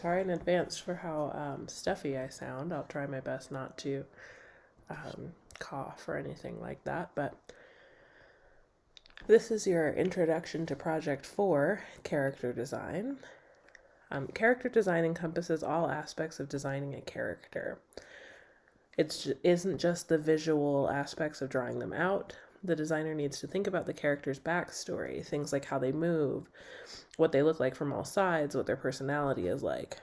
Sorry in advance for how stuffy I sound. I'll try my best not to cough or anything like that. But this is your introduction to Project 4, Character Design. Character design encompasses all aspects of designing a character. It isn't just the visual aspects of drawing them out. The designer needs to think about the character's backstory, things like how they move, what they look like from all sides, what their personality is like.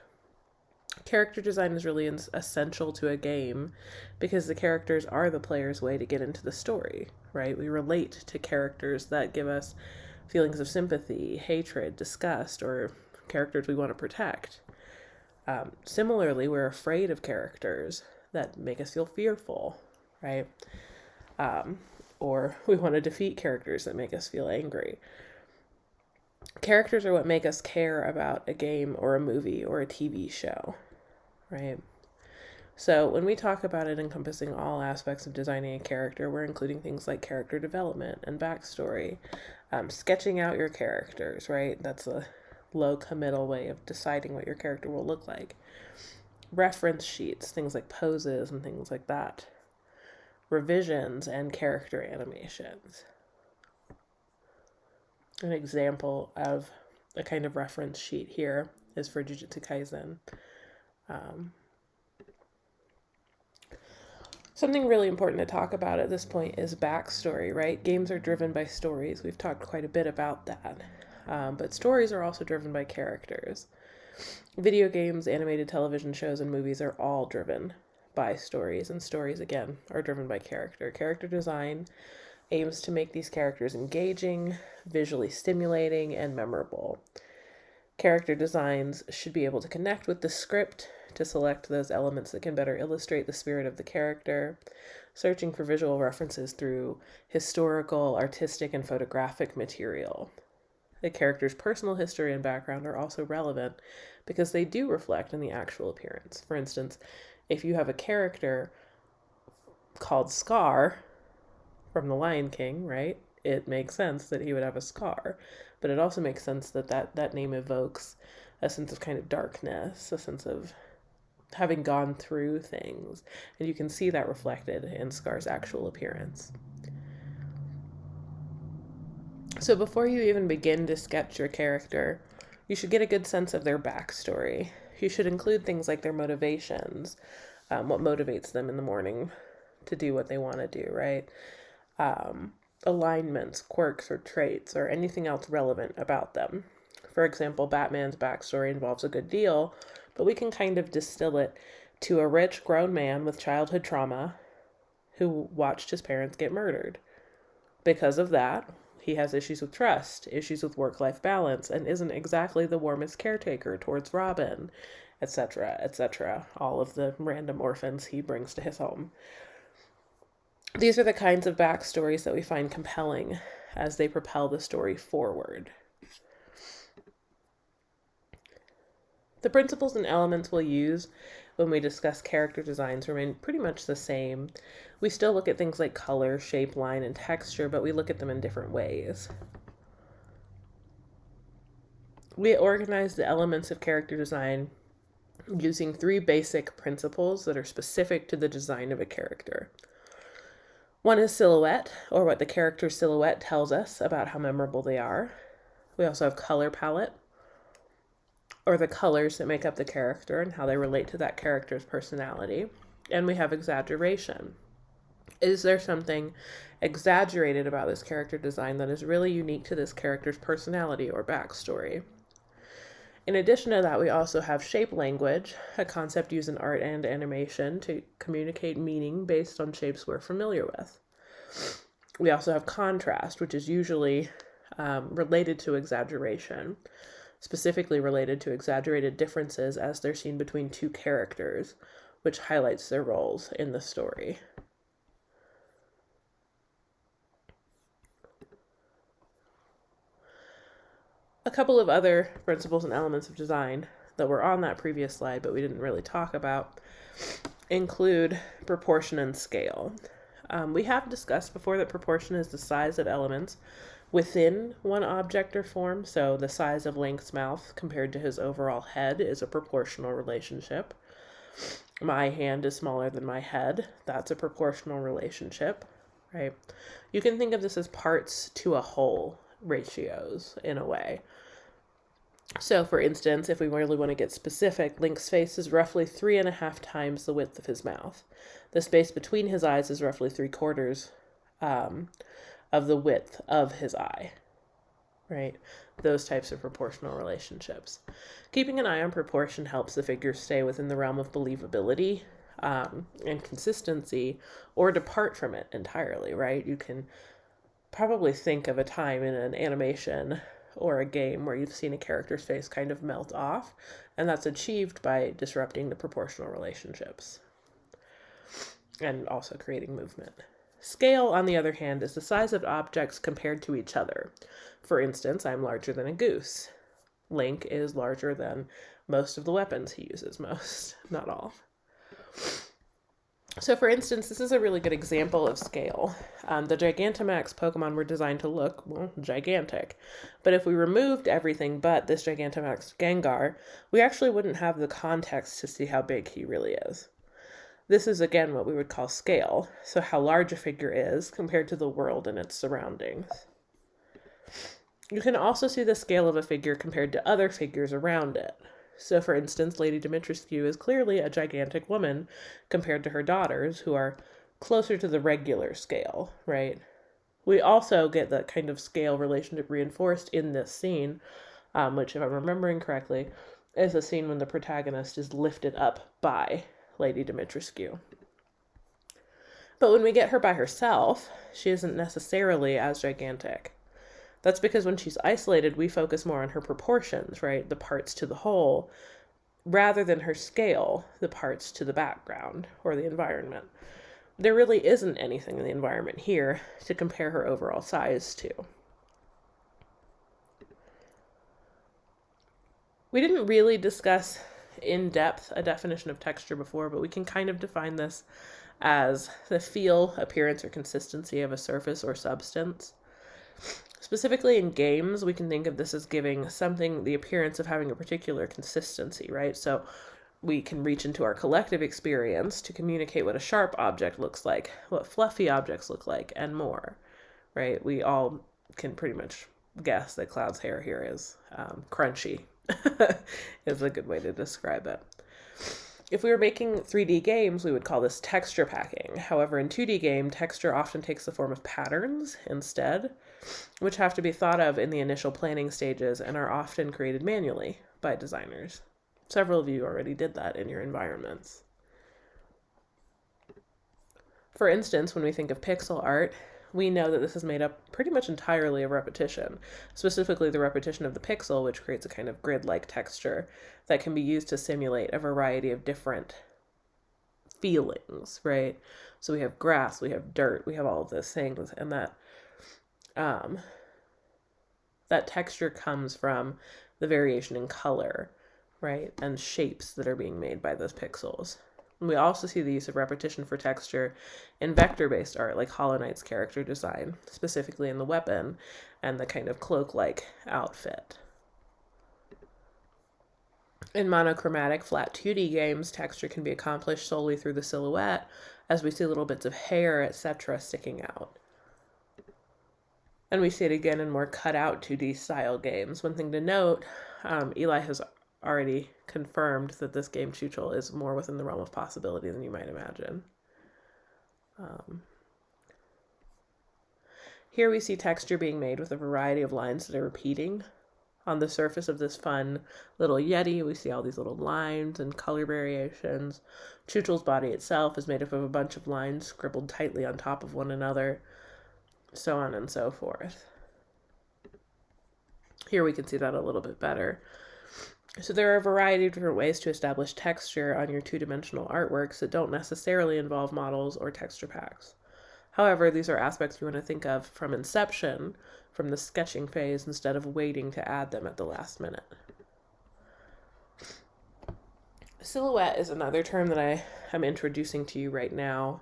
Character design is really essential to a game because the characters are the player's way to get into the story, right? We relate to characters that give us feelings of sympathy, hatred, disgust, or characters we want to protect. Similarly, we're afraid of characters that make us feel fearful, right? Or we want to defeat characters that make us feel angry. Characters are what make us care about a game or a movie or a TV show, right? So when we talk about it encompassing all aspects of designing a character, we're including things like character development and backstory, sketching out your characters, right? That's a low committal way of deciding what your character will look like. Reference sheets, things like poses and things like that. Revisions and character animations. An example of a kind of reference sheet here is for Jujutsu Kaisen. Something really important to talk about at this point is backstory, right? Games are driven by stories. We've talked quite a bit about that. But stories are also driven by characters. Video games, animated television shows, and movies are all driven by stories, and stories, again, are driven by character. Character design aims to make these characters engaging, visually stimulating, and memorable. Character designs should be able to connect with the script to select those elements that can better illustrate the spirit of the character, searching for visual references through historical, artistic, and photographic material. The character's personal history and background are also relevant because they do reflect in the actual appearance. For instance, if you have a character called Scar from The Lion King, right? It makes sense that he would have a scar, but it also makes sense that that name evokes a sense of kind of darkness, a sense of having gone through things, and you can see that reflected in Scar's actual appearance. So before you even begin to sketch your character, you should get a good sense of their backstory. You should include things like their motivations, what motivates them in the morning to do what they want to do, right? Alignments, quirks, or traits, or anything else relevant about them. For example, Batman's backstory involves a good deal, but we can kind of distill it to a rich, grown man with childhood trauma who watched his parents get murdered. Because of that, he has issues with trust, issues with work-life balance, and isn't exactly the warmest caretaker towards Robin, etc., etc. All of the random orphans he brings to his home. These are the kinds of backstories that we find compelling as they propel the story forward. The principles and elements we'll use when we discuss character designs remain pretty much the same. We still look at things like color, shape, line, and texture, but we look at them in different ways. We organize the elements of character design using 3 basic principles that are specific to the design of a character. One is silhouette, or what the character's silhouette tells us about how memorable they are. We also have color palette, or the colors that make up the character and how they relate to that character's personality. And we have exaggeration. Is there something exaggerated about this character design that is really unique to this character's personality or backstory? In addition to that, we also have shape language, a concept used in art and animation to communicate meaning based on shapes we're familiar with. We also have contrast, which is usually related to exaggeration, specifically related to exaggerated differences as they're seen between 2 characters, which highlights their roles in the story. A couple of other principles and elements of design that were on that previous slide, but we didn't really talk about, include proportion and scale. We have discussed before that proportion is the size of elements within one object or form. So the size of Link's mouth compared to his overall head is a proportional relationship. My hand is smaller than my head. That's a proportional relationship, right? You can think of this as parts to a whole ratios in a way. So, for instance, if we really want to get specific, Link's face is roughly 3.5 times the width of his mouth. The space between his eyes is roughly 3/4 of the width of his eye, right? Those types of proportional relationships. Keeping an eye on proportion helps the figure stay within the realm of believability and consistency, or depart from it entirely, right? You can probably think of a time in an animation or a game where you've seen a character's face kind of melt off, and that's achieved by disrupting the proportional relationships and also creating movement. Scale, on the other hand, is the size of objects compared to each other. For instance, I'm larger than a goose. Link is larger than most of the weapons he uses, most, not all. So for instance, this is a really good example of scale. The Gigantamax Pokemon were designed to look, well, gigantic. But if we removed everything but this Gigantamax Gengar, we actually wouldn't have the context to see how big he really is. This is, again, what we would call scale, so how large a figure is compared to the world and its surroundings. You can also see the scale of a figure compared to other figures around it. So, for instance, Lady Dimitrescu is clearly a gigantic woman compared to her daughters, who are closer to the regular scale, right? We also get that kind of scale relationship reinforced in this scene, which, if I'm remembering correctly, is a scene when the protagonist is lifted up by Lady Dimitrescu. But when we get her by herself, she isn't necessarily as gigantic. That's because when she's isolated, we focus more on her proportions, right? The parts to the whole, rather than her scale, the parts to the background or the environment. There really isn't anything in the environment here to compare her overall size to. We didn't really discuss in depth a definition of texture before, but we can kind of define this as the feel, appearance, or consistency of a surface or substance. Specifically in games, we can think of this as giving something the appearance of having a particular consistency, right? So we can reach into our collective experience to communicate what a sharp object looks like, what fluffy objects look like, and more, right? We all can pretty much guess that Cloud's hair here is crunchy, is a good way to describe it. If we were making 3D games, we would call this texture packing. However, in 2D game, texture often takes the form of patterns instead, which have to be thought of in the initial planning stages and are often created manually by designers. Several of you already did that in your environments. For instance, when we think of pixel art, we know that this is made up pretty much entirely of repetition, specifically the repetition of the pixel, which creates a kind of grid-like texture that can be used to simulate a variety of different feelings, right? So we have grass, we have dirt, we have all of those things, and that texture comes from the variation in color, right, and shapes that are being made by those pixels. We also see the use of repetition for texture in vector-based art, like Hollow Knight's character design, specifically in the weapon and the kind of cloak-like outfit. In monochromatic flat 2D games, texture can be accomplished solely through the silhouette, as we see little bits of hair, etc. sticking out. And we see it again in more cut-out 2D style games. One thing to note, Eli has already confirmed that this game Chuchel is more within the realm of possibility than you might imagine. Here we see texture being made with a variety of lines that are repeating. On the surface of this fun little Yeti, we see all these little lines and color variations. Chuchel's body itself is made up of a bunch of lines scribbled tightly on top of one another, so on and so forth. Here we can see that a little bit better. So there are a variety of different ways to establish texture on your two-dimensional artworks that don't necessarily involve models or texture packs. However, these are aspects you want to think of from inception, from the sketching phase, instead of waiting to add them at the last minute. Silhouette is another term that I am introducing to you right now.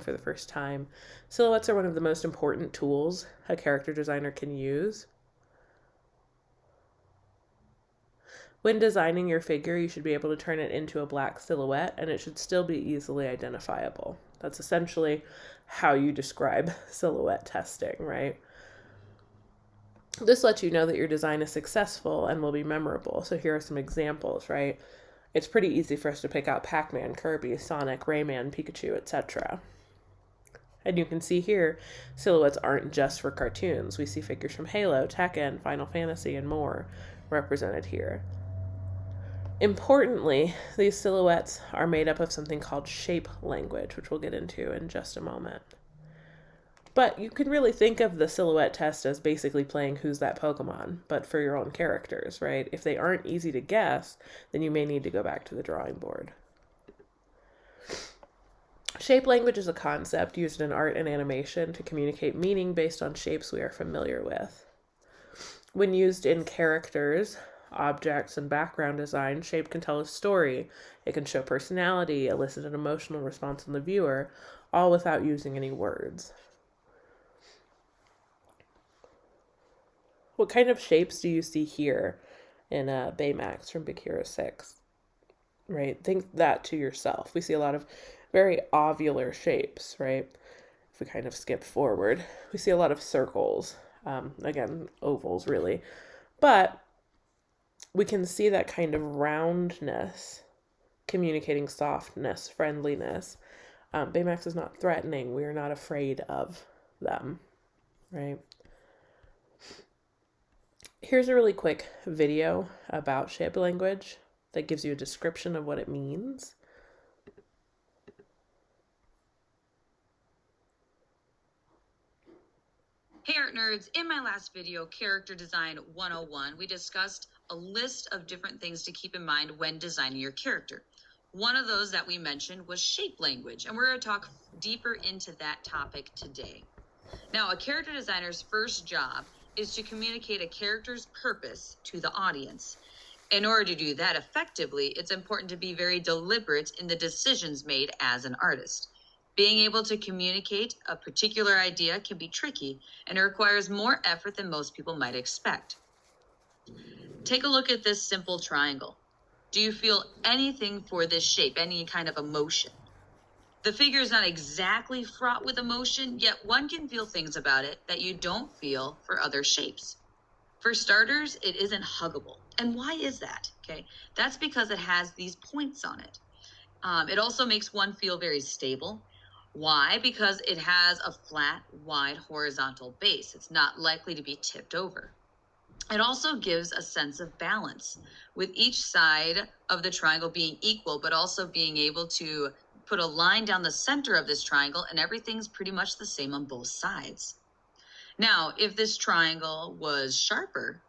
for the first time. Silhouettes are one of the most important tools a character designer can use. When designing your figure, you should be able to turn it into a black silhouette, and it should still be easily identifiable. That's essentially how you describe silhouette testing, right? This lets you know that your design is successful and will be memorable. So here are some examples, right? It's pretty easy for us to pick out Pac-Man, Kirby, Sonic, Rayman, Pikachu, etc. And you can see here, silhouettes aren't just for cartoons. We see figures from Halo, Tekken, Final Fantasy, and more represented here. Importantly, these silhouettes are made up of something called shape language, which we'll get into in just a moment. But you can really think of the silhouette test as basically playing Who's That Pokemon, but for your own characters, right? If they aren't easy to guess, then you may need to go back to the drawing board. Shape language is a concept used in art and animation to communicate meaning based on shapes we are familiar with. When used in characters, objects, and background design, shape can tell a story. It can show personality, elicit an emotional response in the viewer, all without using any words. What kind of shapes do you see here in Baymax from Big Hero 6? Right? Think that to yourself. We see a lot of very ovular shapes, right? If we kind of skip forward, we see a lot of circles. Again, ovals, really. But we can see that kind of roundness communicating softness, friendliness. Baymax is not threatening. We are not afraid of them, right? Here's a really quick video about shape language that gives you a description of what it means. Hey art nerds, in my last video, Character Design 101, we discussed a list of different things to keep in mind when designing your character. One of those that we mentioned was shape language, and we're going to talk deeper into that topic today. Now, a character designer's first job is to communicate a character's purpose to the audience. In order to do that effectively, it's important to be very deliberate in the decisions made as an artist. Being able to communicate a particular idea can be tricky, and it requires more effort than most people might expect. Take a look at this simple triangle. Do you feel anything for this shape, any kind of emotion? The figure is not exactly fraught with emotion, yet one can feel things about it that you don't feel for other shapes. For starters, it isn't huggable. And why is that? Okay, that's because it has these points on it. It also makes one feel very stable. Why? Because it has a flat, wide, horizontal base. It's not likely to be tipped over. It also gives a sense of balance, with each side of the triangle being equal, but also being able to put a line down the center of this triangle, and everything's pretty much the same on both sides. Now, if this triangle was sharper,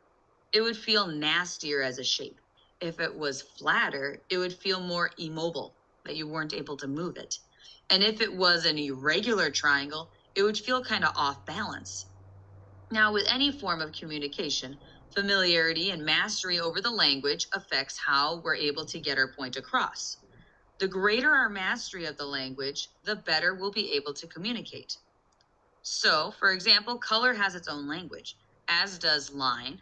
it would feel nastier as a shape. If it was flatter, it would feel more immobile, that you weren't able to move it. And if it was an irregular triangle, it would feel kind of off balance. Now, with any form of communication, familiarity and mastery over the language affects how we're able to get our point across. The greater our mastery of the language, the better we'll be able to communicate. So, for example, color has its own language, as does line,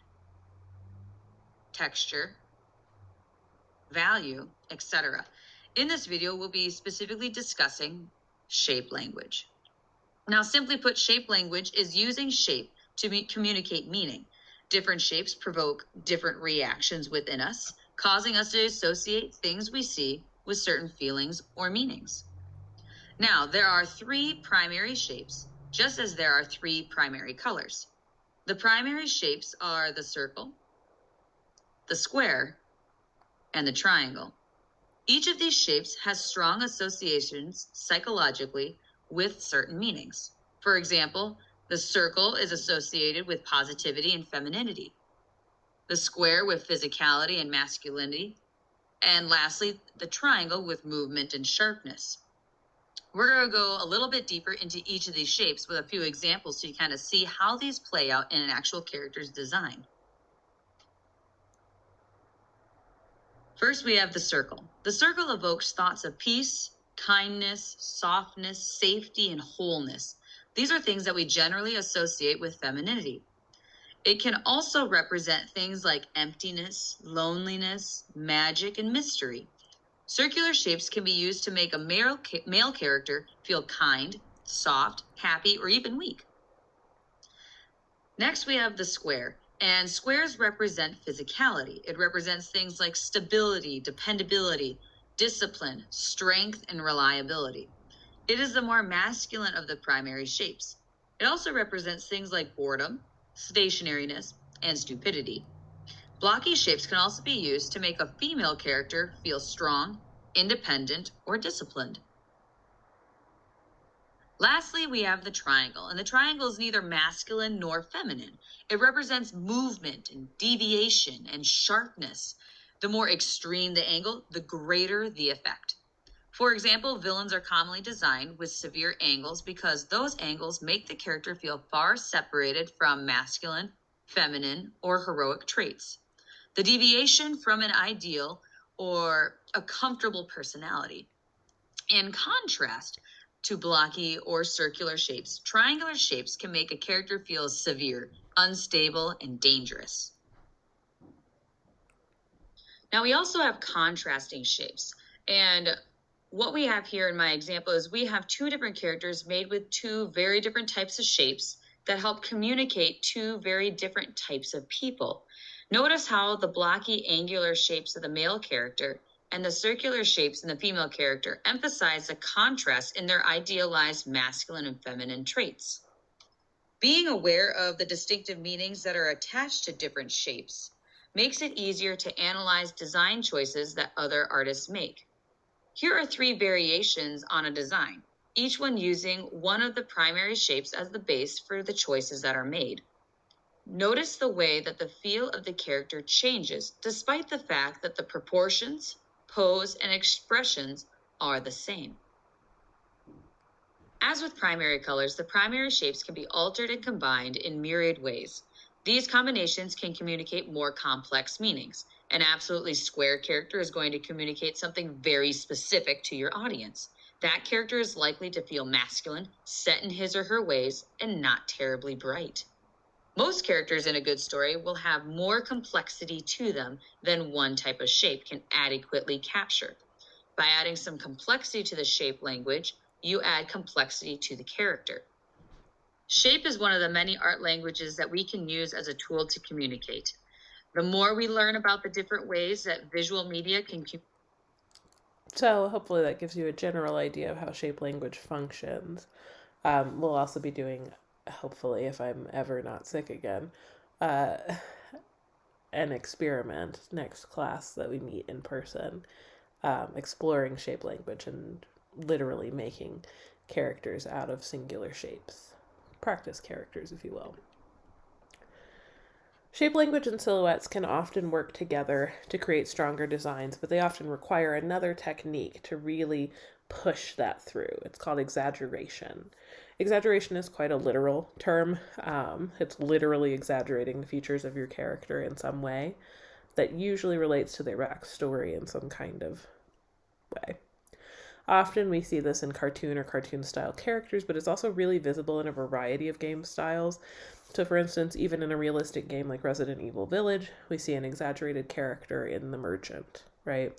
texture, value, etc. In this video, we'll be specifically discussing shape language. Now, simply put, shape language is using shape to communicate meaning. Different shapes provoke different reactions within us, causing us to associate things we see with certain feelings or meanings. Now, there are three primary shapes, just as there are three primary colors. The primary shapes are the circle, the square, and the triangle. Each of these shapes has strong associations psychologically with certain meanings. For example, the circle is associated with positivity and femininity, the square with physicality and masculinity, and lastly, the triangle with movement and sharpness. We're going to go a little bit deeper into each of these shapes with a few examples so you kind of see how these play out in an actual character's design. First, we have the circle. The circle evokes thoughts of peace, kindness, softness, safety, and wholeness. These are things that we generally associate with femininity. It can also represent things like emptiness, loneliness, magic, and mystery. Circular shapes can be used to make a male character feel kind, soft, happy, or even weak. Next, we have the square. And squares represent physicality. It represents things like stability, dependability, discipline, strength, and reliability. It is the more masculine of the primary shapes. It also represents things like boredom, stationariness, and stupidity. Blocky shapes can also be used to make a female character feel strong, independent, or disciplined. Lastly, we have the triangle, and the triangle is neither masculine nor feminine. It represents movement and deviation and sharpness. The more extreme the angle, the greater the effect. For example, villains are commonly designed with severe angles because those angles make the character feel far separated from masculine, feminine, or heroic traits. The deviation from an ideal or a comfortable personality. In contrast to blocky or circular shapes, triangular shapes can make a character feel severe, unstable, and dangerous. Now, we also have contrasting shapes. And what we have here in my example is we have two different characters made with two very different types of shapes that help communicate two very different types of people. Notice how the blocky angular shapes of the male character and the circular shapes in the female character emphasize the contrast in their idealized masculine and feminine traits. Being aware of the distinctive meanings that are attached to different shapes makes it easier to analyze design choices that other artists make. Here are 3 variations on a design, each one using one of the primary shapes as the base for the choices that are made. Notice the way that the feel of the character changes, despite the fact that the proportions, pose, and expressions are the same. As with primary colors, the primary shapes can be altered and combined in myriad ways. These combinations can communicate more complex meanings. An absolutely square character is going to communicate something very specific to your audience. That character is likely to feel masculine, set in his or her ways, and not terribly bright. Most characters in a good story will have more complexity to them than one type of shape can adequately capture. By adding some complexity to the shape language, you add complexity to the character. Shape is one of the many art languages that we can use as a tool to communicate. The more we learn about the different ways that visual media can So hopefully that gives you a general idea of how shape language functions. We'll also be doing, hopefully, if I'm ever not sick again, uh, an experiment next class that we meet in person, exploring shape language and literally making characters out of singular shapes. Practice characters, if you will. Shape language and silhouettes can often work together to create stronger designs, but they often require another technique to really push that through. It's called exaggeration. Exaggeration is quite a literal term. It's literally exaggerating the features of your character in some way that usually relates to their backstory in some kind of way. Often we see this in cartoon or cartoon style characters, but it's also really visible in a variety of game styles. So, for instance, even in a realistic game like Resident Evil Village, we see an exaggerated character in the merchant, right?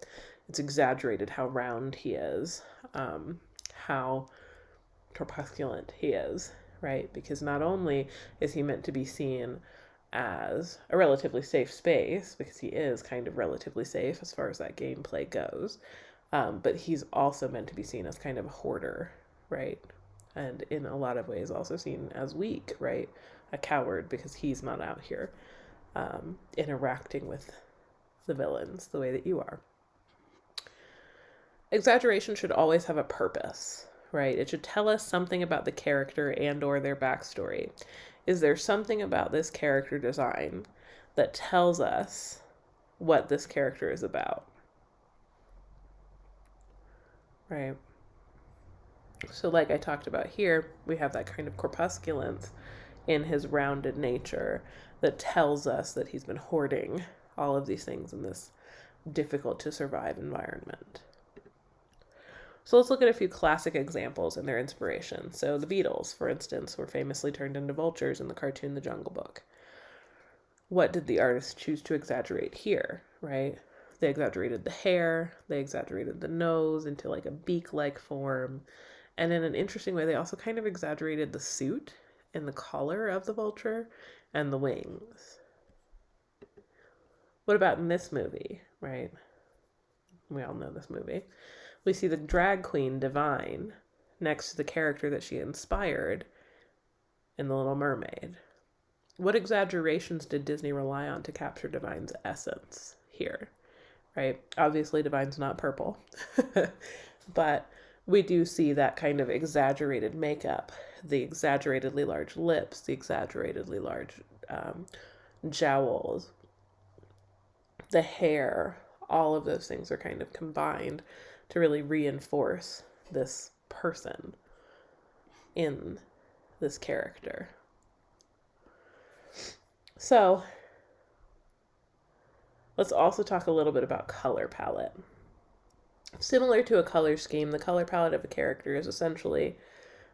It's exaggerated how round he is, how corpulent he is, right? Because not only is he meant to be seen as a relatively safe space, because he is kind of relatively safe as far as that gameplay goes, but he's also meant to be seen as kind of a hoarder, right? And in a lot of ways also seen as weak, right? A coward, because he's not out here interacting with the villains the way that you are. Exaggeration should always have a purpose, right? It should tell us something about the character and or their backstory. Is there something about this character design that tells us what this character is about? Right? So like I talked about here, we have that kind of corpusculence in his rounded nature that tells us that he's been hoarding all of these things in this difficult to survive environment. So let's look at a few classic examples and their inspiration. So the Beatles, for instance, were famously turned into vultures in the cartoon The Jungle Book. What did the artist choose to exaggerate here, right? They exaggerated the hair, they exaggerated the nose into like a beak-like form, and in an interesting way, they also kind of exaggerated the suit and the collar of the vulture and the wings. What about in this movie, right? We all know this movie. We see the drag queen Divine next to the character that she inspired in The Little Mermaid. What exaggerations did Disney rely on to capture Divine's essence here, right? Obviously, Divine's not purple, but we do see that kind of exaggerated makeup, the exaggeratedly large lips, the exaggeratedly large jowls, the hair, all of those things are kind of combined to really reinforce this person in this character. So let's also talk a little bit about color palette. Similar to a color scheme, the color palette of a character is essentially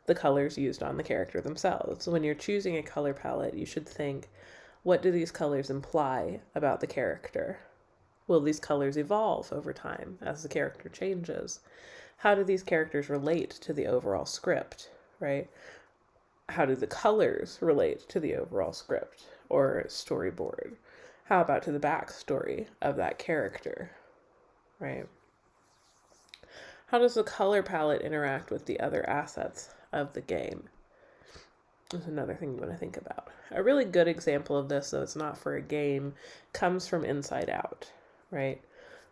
the colors used on the character themselves. So when you're choosing a color palette, you should think, what do these colors imply about the character? Will these colors evolve over time as the character changes? How do these characters relate to the overall script, right? How do the colors relate to the overall script or storyboard? How about to the backstory of that character, right? How does the color palette interact with the other assets of the game? That's another thing you want to think about. A really good example of this, though it's not for a game, comes from Inside Out, right?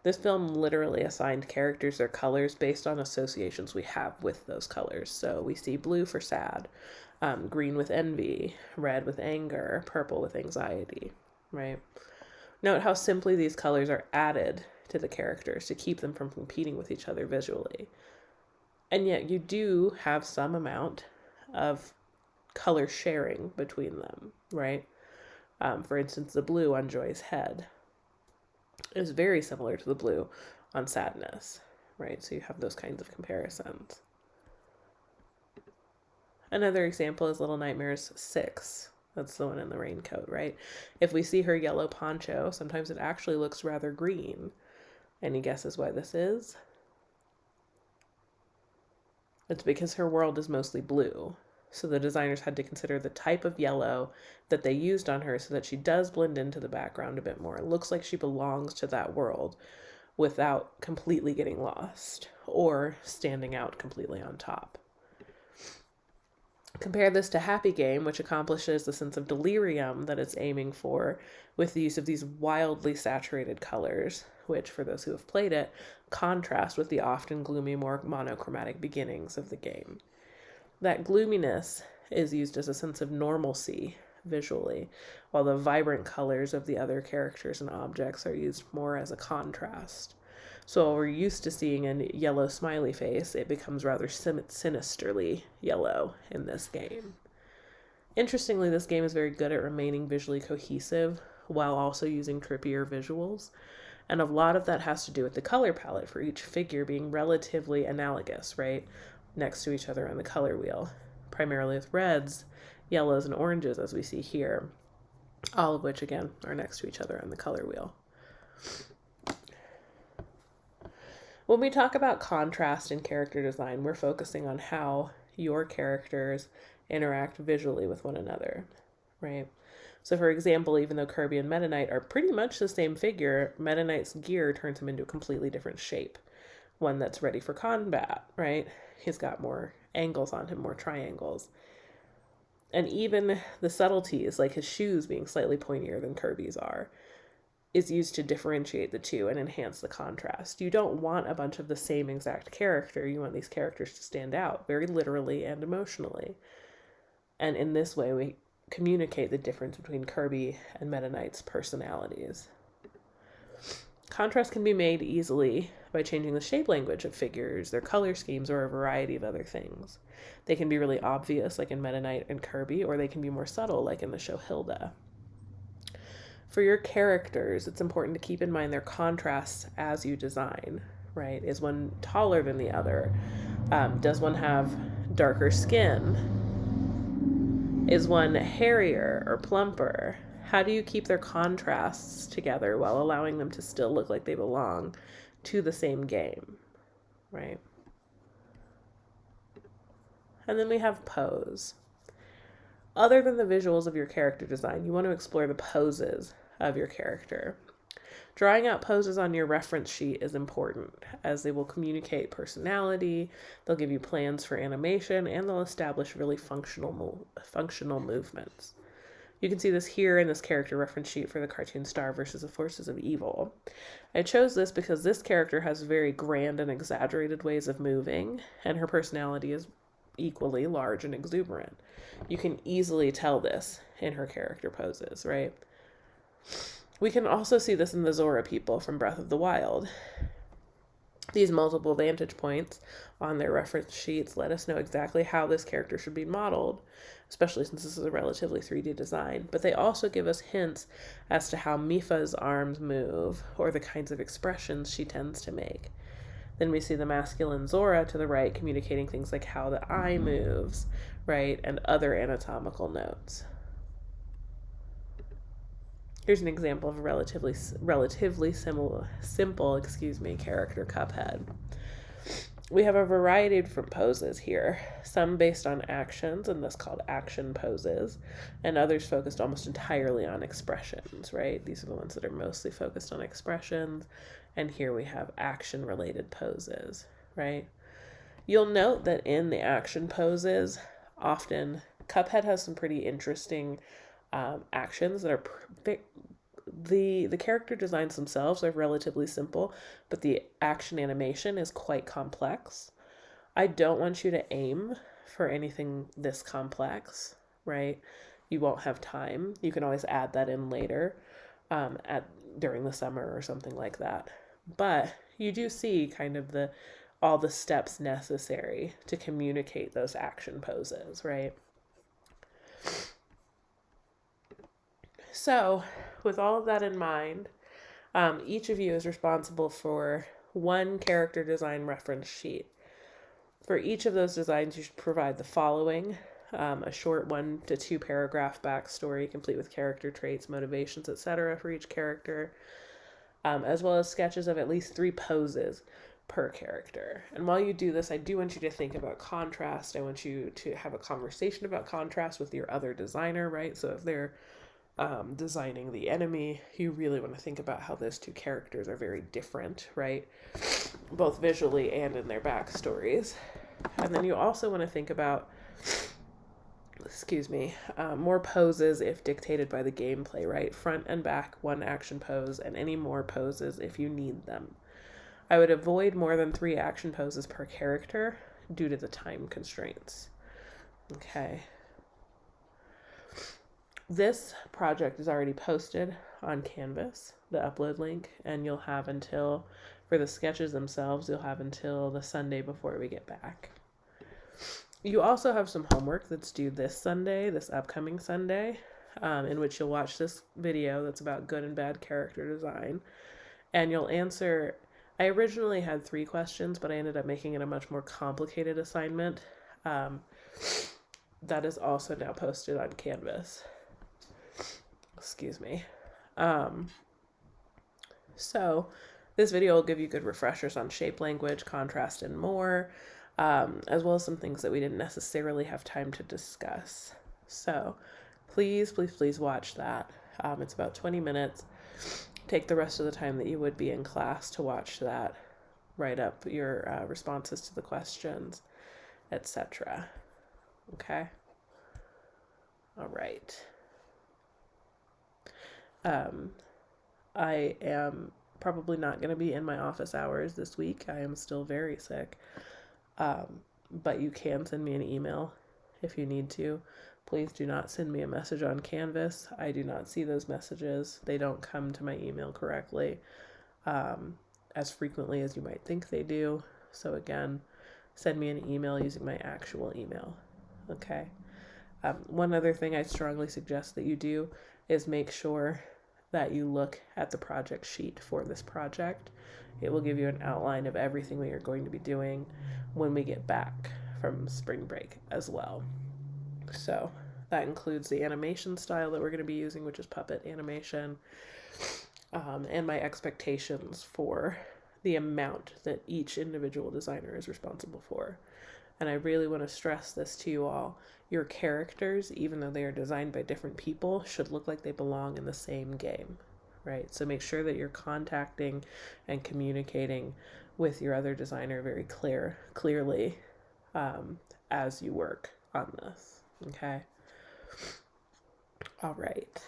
This film literally assigned characters their colors based on associations we have with those colors. So we see blue for sad, green with envy, red with anger, purple with anxiety, right? Note how simply these colors are added to the characters to keep them from competing with each other visually. And yet you do have some amount of color sharing between them, right? For instance, the blue on Joy's head is very similar to the blue on Sadness, right? So you have those kinds of comparisons. Another example is Little Nightmares 6. That's the one in the raincoat, right? If we see her yellow poncho, sometimes it actually looks rather green. Any guesses why this is? It's because her world is mostly blue. So the designers had to consider the type of yellow that they used on her so that she does blend into the background a bit more. It looks like she belongs to that world without completely getting lost or standing out completely on top. Compare this to Happy Game, which accomplishes the sense of delirium that it's aiming for with the use of these wildly saturated colors, which, for those who have played it, contrast with the often gloomy, more monochromatic beginnings of the game. That gloominess is used as a sense of normalcy visually, while the vibrant colors of the other characters and objects are used more as a contrast. So while we're used to seeing a yellow smiley face, it becomes rather sinisterly yellow in this game. Interestingly, this game is very good at remaining visually cohesive while also using trippier visuals. And a lot of that has to do with the color palette for each figure being relatively analogous, right? Next to each other on the color wheel, primarily with reds, yellows, and oranges, as we see here, all of which, again, are next to each other on the color wheel. When we talk about contrast in character design, we're focusing on how your characters interact visually with one another, right? So for example, even though Kirby and Meta Knight are pretty much the same figure, Meta Knight's gear turns him into a completely different shape. One that's ready for combat, right? He's got more angles on him, more triangles. And even the subtleties, like his shoes being slightly pointier than Kirby's are, is used to differentiate the two and enhance the contrast. You don't want a bunch of the same exact character. You want these characters to stand out very literally and emotionally. And in this way, we communicate the difference between Kirby and Meta Knight's personalities. Contrast can be made easily by changing the shape language of figures, their color schemes, or a variety of other things. They can be really obvious, like in Meta Knight and Kirby, or they can be more subtle, like in the show Hilda. For your characters, it's important to keep in mind their contrasts as you design, right? Is one taller than the other? Does one have darker skin? Is one hairier or plumper? How do you keep their contrasts together while allowing them to still look like they belong to the same game, right? And then we have pose. Other than the visuals of your character design, you want to explore the poses of your character. Drawing out poses on your reference sheet is important, as they will communicate personality, they'll give you plans for animation, and they'll establish really functional movements. You can see this here in this character reference sheet for the cartoon star versus the forces of evil. I chose this because this character has very grand and exaggerated ways of moving, and her personality is equally large and exuberant. You can easily tell this in her character poses, right? We can also see this in the Zora people from Breath of the Wild. These multiple vantage points on their reference sheets let us know exactly how this character should be modeled, especially since this is a relatively 3D design. But they also give us hints as to how Mifa's arms move or the kinds of expressions she tends to make. Then we see the masculine Zora to the right communicating things like how the eye moves, right, and other anatomical notes. Here's an example of a relatively simple character, Cuphead. We have a variety of different poses here, some based on actions, and thus called action poses, and others focused almost entirely on expressions, right? These are the ones that are mostly focused on expressions, and here we have action-related poses, right? You'll note that in the action poses, often Cuphead has some pretty interesting actions that are the character designs themselves are relatively simple, but the action animation is quite complex. I don't want you to aim for anything this complex, right? You won't have time. You can always add that in later, during the summer or something like that. But you do see kind of all the steps necessary to communicate those action poses, right? So, with all of that in mind, each of you is responsible for one character design reference sheet. For each of those designs, you should provide the following: a short 1 to 2 paragraph backstory, complete with character traits, motivations, etc. for each character, as well as sketches of at least 3 poses per character. And while you do this, I do want you to think about contrast. I want you to have a conversation about contrast with your other designer, right? So if they're designing the enemy, you really want to think about how those 2 characters are very different, right? Both visually and in their backstories. And then you also want to think about, more poses if dictated by the gameplay, right? Front and back, 1 action pose, and any more poses if you need them. I would avoid more than 3 action poses per character due to the time constraints. Okay. This project is already posted on Canvas, the upload link, and you'll have until, for the sketches themselves, you'll have until the Sunday before we get back. You also have some homework that's due this upcoming Sunday, in which you'll watch this video that's about good and bad character design, and you'll answer. I originally had 3 questions, but I ended up making it a much more complicated assignment. That is also now posted on Canvas. So this video will give you good refreshers on shape language, contrast, and more, as well as some things that we didn't necessarily have time to discuss. So please watch that. It's about 20 minutes. Take the rest of the time that you would be in class to watch that. Write up your responses to the questions, etc. Okay? All right. I am probably not going to be in my office hours this week. I am still very sick. But you can send me an email if you need to. Please do not send me a message on Canvas. I do not see those messages. They don't come to my email correctly as frequently as you might think they do. So again, send me an email using my actual email. Okay. One other thing I strongly suggest that you do is make sure that you look at the project sheet for this project. It will give you an outline of everything we are going to be doing when we get back from spring break as well. So that includes the animation style that we're going to be using, which is puppet animation, and my expectations for the amount that each individual designer is responsible for. And I really want to stress this to you all. Your characters, even though they are designed by different people, should look like they belong in the same game, right? So make sure that you're contacting and communicating with your other designer very clearly as you work on this, okay? All right.